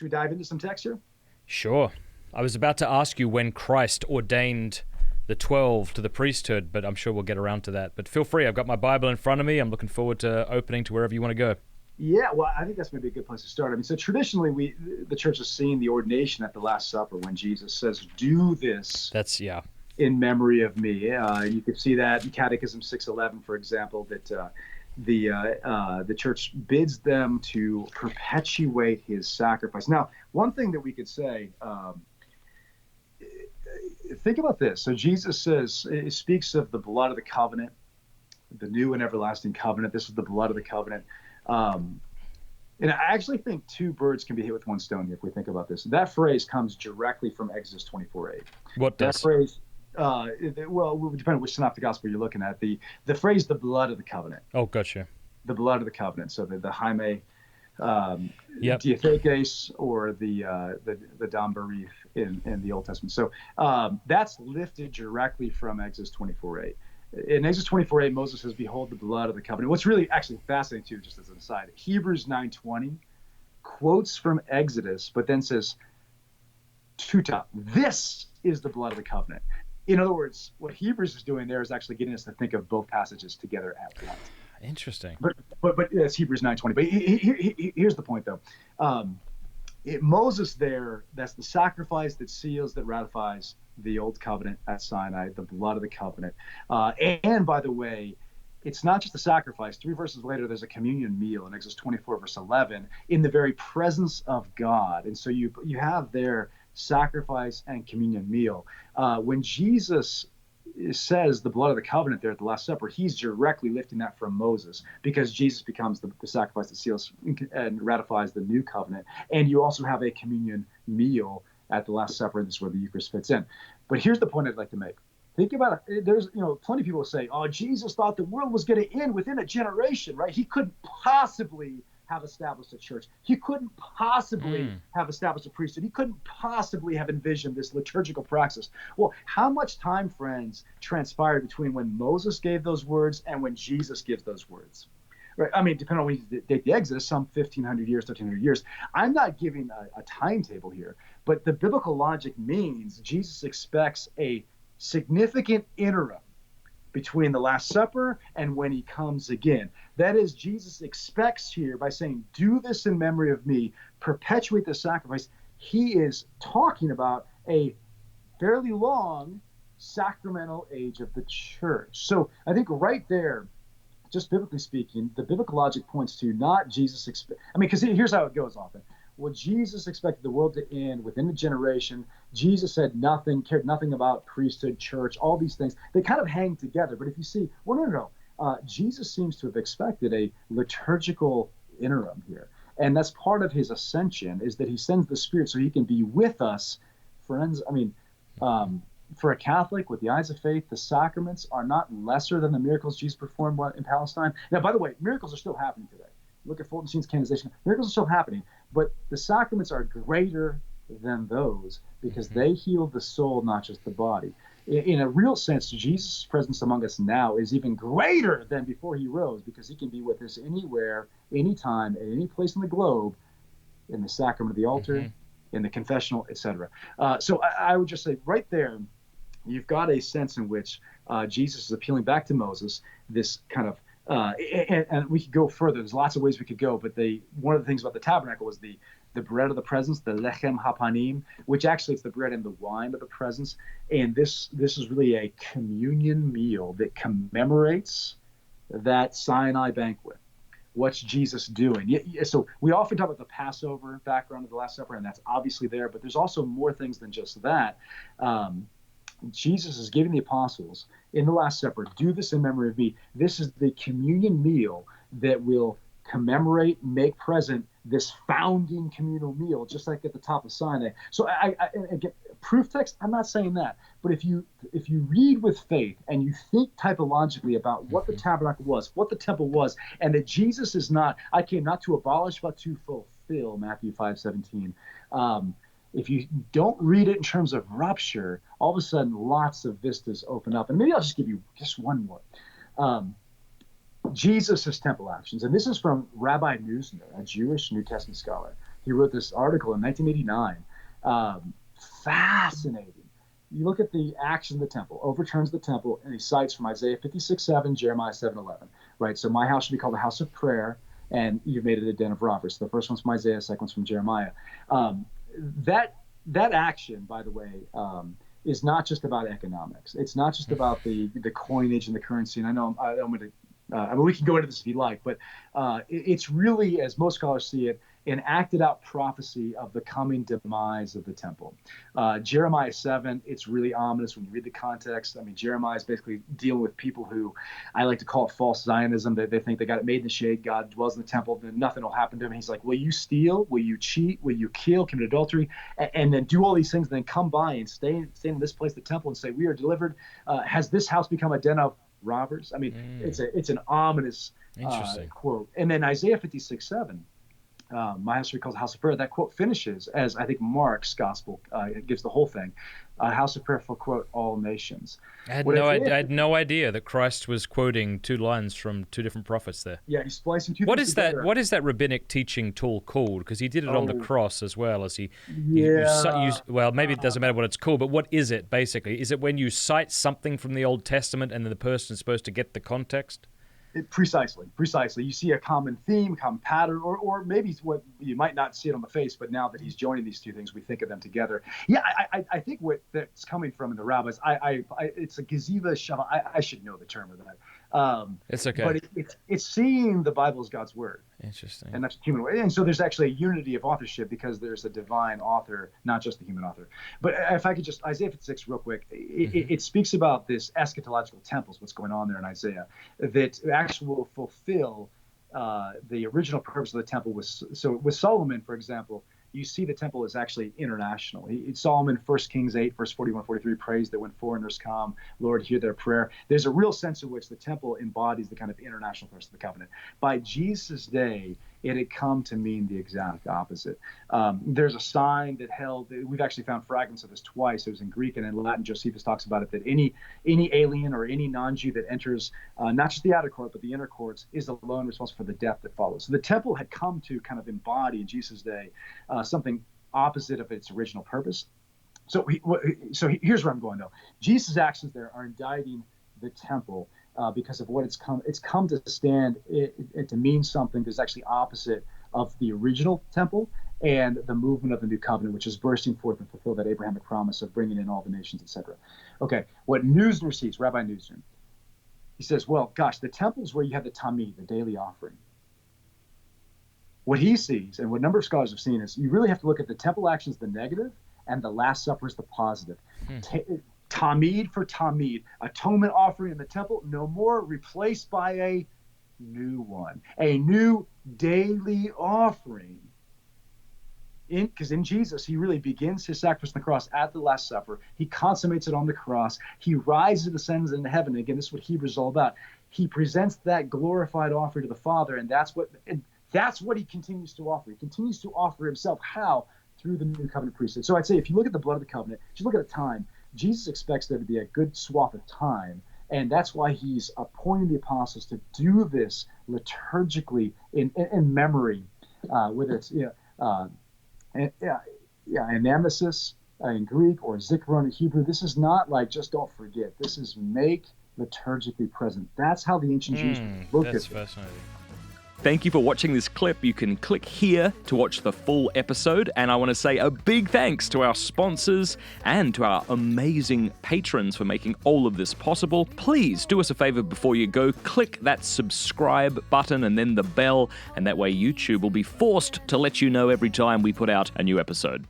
Should we dive into some text here? Sure. I was about to ask you when Christ ordained the 12 to the priesthood, but I'm sure we'll get around to that. But feel free. I've got my Bible in front of me. I'm looking forward to opening to wherever you want to go. Yeah, well, I think that's maybe a good place to start. I mean, so traditionally, the church has seen the ordination at the Last Supper when Jesus says, "Do this in memory of me." You could see that in Catechism 611, for example, that the church bids them to perpetuate his sacrifice. Now, one thing that we could say, think about this. So Jesus says, it speaks of the blood of the covenant, the new and everlasting covenant. This is the blood of the covenant. And I actually think two birds can be hit with one stone here if we think about this. That phrase comes directly from Exodus 24:8. What does? That phrase, well, it would depend on which synoptic gospel you're looking at. The phrase, the blood of the covenant. Oh, gotcha. The blood of the covenant. So the Jaime Yep. Diathekes or the Dam Barif in the Old Testament. So that's lifted directly from Exodus 24:8. In Exodus 24:8, Moses says, "Behold the blood of the covenant." What's really actually fascinating too, just as an aside, Hebrews 9:20 quotes from Exodus, but then says, "Tuta, this is the blood of the covenant." In other words, what Hebrews is doing there is actually getting us to think of both passages together at once. Interesting. But it's Hebrews 9:20. But here's the point, though. Moses there, that's the sacrifice that seals, that ratifies the old covenant at Sinai, the blood of the covenant. And by the way, it's not just a sacrifice. 3 verses later, there's a communion meal in Exodus 24, verse 11, in the very presence of God. And so you have there sacrifice and communion meal. When Jesus says the blood of the covenant there at the Last Supper, he's directly lifting that from Moses, because Jesus becomes the sacrifice that seals and ratifies the new covenant. And you also have a communion meal at the Last Supper, and this is where the Eucharist fits in. But here's the point I'd like to make. Think about it. There's, plenty of people say, "Oh, Jesus thought the world was going to end within a generation," right? He couldn't possibly have established a church. He couldn't possibly have established a priesthood. He couldn't possibly have envisioned this liturgical praxis. Well, how much time, friends, transpired between when Moses gave those words and when Jesus gives those words? Right? I mean, depending on when you date the Exodus, some 1,500 years, 1,300 years. I'm not giving a timetable here, but the biblical logic means Jesus expects a significant interim between the Last Supper and when he comes again. That is, Jesus expects here, by saying, "Do this in memory of me, perpetuate the sacrifice," he is talking about a fairly long sacramental age of the church. So I think right there, just biblically speaking, the biblical logic points to not Jesus because here's how it goes often. Well, Jesus expected the world to end within a generation. Jesus said nothing, cared nothing about priesthood, church, all these things. They kind of hang together. But if you see, well, no. Jesus seems to have expected a liturgical interim here. And that's part of his ascension, is that he sends the Spirit so he can be with us. Friends, I mean, for a Catholic, with the eyes of faith, the sacraments are not lesser than the miracles Jesus performed in Palestine. Now, by the way, miracles are still happening today. Look at Fulton Sheen's canonization. Miracles are still happening, but the sacraments are greater than those because they heal the soul, not just the body. In a real sense, Jesus' presence among us now is even greater than before he rose, because he can be with us anywhere, anytime, at any place in the globe, in the sacrament of the altar, in the confessional, etc. So I would just say right there, you've got a sense in which Jesus is appealing back to Moses, this kind of and we could go further. There's lots of ways we could go, but one of the things about the tabernacle was the bread of the presence, the lechem hapanim, which actually is the bread and the wine of the presence. And this is really a communion meal that commemorates that Sinai banquet. What's Jesus doing? So we often talk about the Passover background of the Last Supper, and that's obviously there, but there's also more things than just that. Jesus is giving the apostles in the Last Supper, "Do this in memory of me." This is the communion meal that will commemorate, make present this founding communal meal, just like at the top of Sinai. So again, proof text, I'm not saying that, but if you read with faith and you think typologically about what the tabernacle was, what the temple was, and that Jesus is not, "I came not to abolish but to fulfill," Matthew 5:17. If you don't read it in terms of rupture, all of a sudden lots of vistas open up. And maybe I'll just give you just one more. Jesus' temple actions. And this is from Rabbi Neusner, a Jewish New Testament scholar. He wrote this article in 1989. Fascinating. You look at the action of the temple, overturns the temple, and he cites from Isaiah 56:7, Jeremiah 7:11, right? So my house should be called a house of prayer, and you've made it a den of robbers. So the first one's from Isaiah, the second one's from Jeremiah. That action, by the way, is not just about economics. It's not just about the coinage and the currency. And I know I'm going to, we can go into this if you like, but it's really, as most scholars see it, an acted out prophecy of the coming demise of the temple. Jeremiah 7, it's really ominous when you read the context. I mean, Jeremiah is basically dealing with people who, I like to call it false Zionism. They think they got it made in the shade. God dwells in the temple, then nothing will happen to him. He's like, will you steal? Will you cheat? Will you kill, commit adultery? And then do all these things, and then come by and stay in this place, the temple, and say, we are delivered. Has this house become a den of robbers? I mean, it's an ominous quote. And then Isaiah 56:7. My house will be called a house of prayer. That quote finishes as I think Mark's gospel gives the whole thing, a house of prayer for, quote, all nations. I had no idea that Christ was quoting two lines from two different prophets there. Yeah, he's splicing two What things is together. that? What is that rabbinic teaching tool called? Because he did it on the cross as well as he. Yeah. Well, maybe it doesn't matter what it's called, but what is it basically? Is it when you cite something from the Old Testament and then the person is supposed to get the context? Precisely. You see a common theme, common pattern, or maybe it's what you might not see it on the face, but now that he's joining these two things, we think of them together. Yeah, I think what that's coming from in the rabbis, it's a geziva shava. I should know the term of that. It's okay. But it's seeing the Bible as God's word. Interesting. And that's human way. And so there's actually a unity of authorship because there's a divine author, not just the human author. But if I could just, Isaiah 56 real quick, it speaks about this eschatological temples, what's going on there in Isaiah, that actually will fulfill the original purpose of the temple. So with Solomon, for example, you see the temple is actually international. Solomon, 1 Kings 8, verse 41, 43, prays that when foreigners come, Lord, hear their prayer. There's a real sense in which the temple embodies the kind of international purpose of the covenant. By Jesus' day, it had come to mean the exact opposite. There's a sign that held, we've actually found fragments of this twice. It was in Greek and in Latin. Josephus talks about it, that any alien or any non-Jew that enters not just the outer court, but the inner courts is alone responsible for the death that follows. So the temple had come to kind of embody in Jesus' day something opposite of its original purpose. So here's where I'm going, though. Jesus' actions there are indicting the temple because of what it's come to stand to mean something that's actually opposite of the original temple and the movement of the new covenant, which is bursting forth and fulfill that Abrahamic promise of bringing in all the nations, etc. Okay, what Neusner sees, Rabbi Neusner, he says, well, gosh, the temple is where you have the tamid, the daily offering. What he sees, and what a number of scholars have seen, is you really have to look at the temple actions, the negative, and the Last Supper is the positive. Tamid for tamid, atonement offering in the temple, no more, replaced by a new one, a new daily offering. Because in Jesus, he really begins his sacrifice on the cross at the Last Supper. He consummates it on the cross. He rises and ascends into heaven. And again, this is what Hebrews is all about. He presents that glorified offering to the Father, and that's what he continues to offer. He continues to offer himself. How? Through the new covenant priesthood. So I'd say if you look at the blood of the covenant, just look at the time. Jesus expects there to be a good swath of time, and that's why he's appointing the apostles to do this liturgically in memory, whether it's anamnesis in Greek or zikaron in Hebrew. This is not like just don't forget. This is make liturgically present. That's how the ancient Jews looked at it. That's fascinating. Thank you for watching this clip. You can click here to watch the full episode. And I want to say a big thanks to our sponsors and to our amazing patrons for making all of this possible. Please do us a favor before you go. Click that subscribe button and then the bell. And that way YouTube will be forced to let you know every time we put out a new episode.